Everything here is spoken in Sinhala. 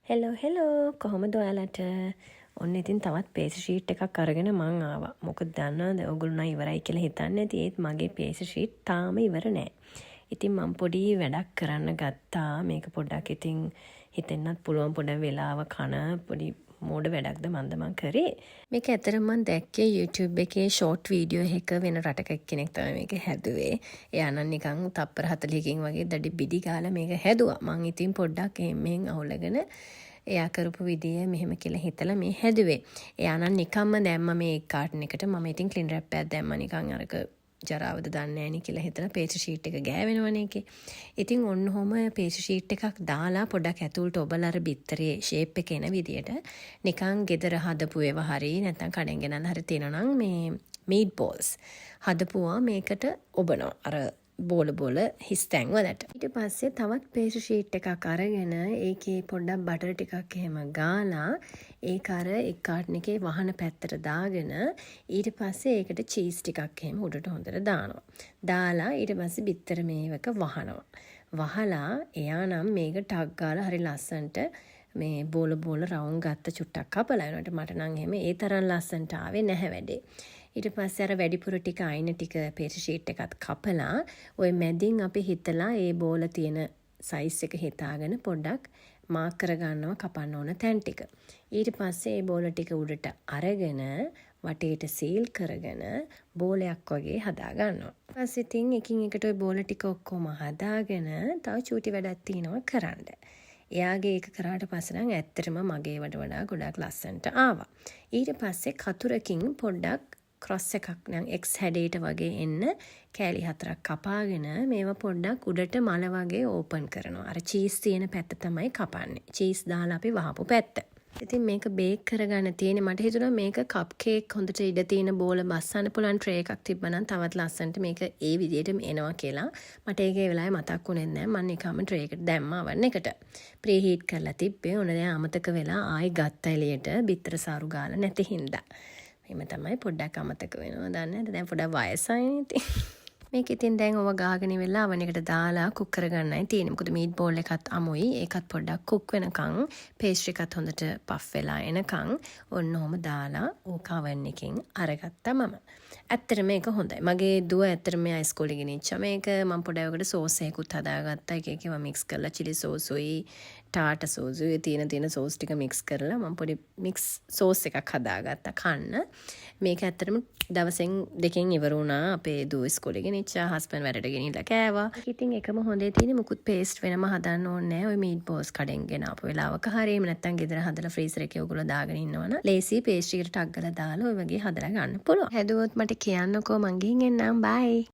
හෙලෝ කොහොමද ඔයාලට ඔන්න ඉතින් තවත් පේස් ෂීට් එකක් අරගෙන මං ආවා. මොකද දන්නවද ඔයගොල්ලෝ නම් ඉවරයි කියලා හිතන්නේ නැති ඒත් මගේ පේස් ෂීට් තාම ඉවර නෑ. ඉතින් මං පොඩි වැඩක් කරන්න ගත්තා. මේක පොඩ්ඩක් ඉතින් හිතෙන්නත් පුළුවන් පොඩ වෙලාව කන පොඩි මෝඩ වැඩක්ද මන් කරේ. මේක ඇත්තටම මං දැක්කේ YouTube එකේ ෂෝට් වීඩියෝ එක වෙන රටක කෙනෙක් තමයි මේක හැදුවේ. එයා නම් නිකන් තප්පර 40කින් වගේ දඩි බිඩි ගාලා මේක හැදුවා. මං ඉතින් පොඩ්ඩක් මෙහෙන් අවුලගෙන එයා කරපු විදිය මෙහෙම කියලා හිතලා මේ හැදුවේ. එයා නම් නිකම්ම දැම්ම මේ කාටන් එකට මම ඉතින් ක්ලින් රැප් එකක් දැම්ම නිකන් අරක ජරාවද දන්නේ නැහැ නේ කියලා හිතලා පේස් ෂීට් එක ගෑවෙනවනේ ඒකේ. ඉතින් ඔන්න ඔහම පේස් ෂීට් එකක් දාලා පොඩක් ඇතුළට ඔබලා අර බිත්තරේ ෂේප් එක එන විදියට නිකන් ගෙදර හදපු ඒවා හරි නැත්නම් කඩෙන් ගෙනල්ලා හරි තියෙනවා නම් මේ මීට් බෝල්ස් හදපුවා මේකට ඔබනවා. අර බෝල හිස් තැන් වලට. ඊට පස්සේ තවත් පේස් ෂීට් එකක් අරගෙන ඒකේ පොඩ්ඩක් බටර් ටිකක් එහෙම ගාලා ඒක අර එක් කාටන් එකේ වහන පැත්තට දාගෙන ඊට පස්සේ ඒකට චීස් ටිකක් එහෙම උඩට හොඳට දානවා. දාලා ඊට පස්සේ බිත්තර මේවක වහනවා. වහලා එයා නම් මේක ටක් ගාලා හරි ලස්සනට මේ බෝල රවුම් ගත්ත චුට්ටක් කපලා යනකොට මට නම් එහෙම ඒ තරම් ලස්සනට ආවේ නැහැ වැඩේ. ඊට පස්සේ අර වැඩිපුර ටික අයින ටික පේස් ෂීට් එකත් කපලා ওই මැදින් අපි හිතලා ඒ බෝල තියෙන සයිස් එක හිතාගෙන පොඩ්ඩක් මාක් කරගන්නවා කපන්න ඕන තැන් ටික. ඊට පස්සේ ඒ බෝල ටික උඩට අරගෙන වටේට සීල් කරගෙන බෝලයක් වගේ හදා ගන්නවා. ඊපස්සේ ඉතින් එකින් එකට ওই බෝල ටික ඔක්කොම හදාගෙන තව චූටි වැඩක් තියෙනවා කරන්න. එයාගේ ඒක කරාට පස්සේ නම් ඇත්තටම මගේ වඩා ගොඩක් ලස්සනට ආවා. ඊට පස්සේ කතුරකින් පොඩ්ඩක් ක්‍රොස් එකක් නම් X හැඩයට වගේ එන්න කෑලි 4ක් කපාගෙන මේවා පොඩ්ඩක් උඩට මල වගේ ඕපන් කරනවා. අර චීස් තියෙන පැත්ත තමයි කපන්නේ. චීස් දාලා අපි වහපු පැත්ත. ඉතින් මේක බේක් කරගන්න තියෙන්නේ මට හිතුණා මේක කප් කේක් හොඳට ඉඩ තියෙන බෝල බස්සන්න පුළුවන් ට්‍රේ එකක් තිබ්බනම් තවත් ලස්සනට මේක ඒ විදිහටම එනවා කියලා මට ඒකේ වෙලාවේ මතක් වුණේ නැහැ. මම නිකම්ම ට්‍රේ එකට දැම්මා වන්න එකට. ප්‍රී හීට් කරලා තිබ්බේ. ඕන දැන් අමතක වෙලා ආයි ගත්ත එළියට බිත්තර සාරු ගාලා නැති හින්දා. මෙහෙම තමයි පොඩ්ඩක් අමතක වෙනවා. දන්නේ නැද්ද? දැන් පොඩ්ඩක් වයසයිනේ ඉතින්. මේක ඉතින් දැන් ඔව ගාගෙන ඉවරලා අවන් එකට දාලා කුක් කරගන්නයි තියෙන්නේ. මොකද මීට් බෝල් එකත් අමුයි. ඒකත් පොඩ්ඩක් කුක් වෙනකන් පේස්ට්‍රි එකත් හොඳට පෆ් වෙලා එනකන් ඔන්න ඔහම දාලා ඕක අවන් එකෙන් අරගත්තා මම. ඇත්තටම මේක හොඳයි. මගේ දුව ඇත්තටම ඉස්කෝලේ ගෙනිච්චා මේක. මම පොඩ්ඩක් ඔකට සෝස් එකකුත් හදාගත්තා. එක එකව මික්ස් කරලා chili සෝසුයි ටාටා සෝසුයි තියෙන සෝස් ටික මික්ස් කරලා මම පොඩි මික්ස් සෝස් එකක් හදාගත්තා කන්න. මේක ඇත්තටම දවසෙන් දෙකෙන් ඉවර වුණා. අපේ දුව ඉස්කෝලේ ගෙනිච්චා, හස්බන්ඩ් වැඩට ගෙනිලා කෑවා. ඉතින් එකම හොඳේ තියෙන්නේ මුකුත් පේස්ට් වෙනම හදන්න ඕනේ නැහැ. ඔය මීට් බෝල්ස් කඩෙන් ගෙනාපු වෙලාවක හරි එහෙම නැත්නම් ගෙදර හදලා ෆ්‍රීසර් එකේ ඔයගොල්ලෝ දාගෙන ඉන්නවනම් ලේසි පේස්ට් එකට ටක් ගාලා දාලා ඔය වගේ හදලා ගන්න පුළුවන්. හැදුවොත් මට කියන්නකෝ මං ගිහින් එන්නම්. බයි.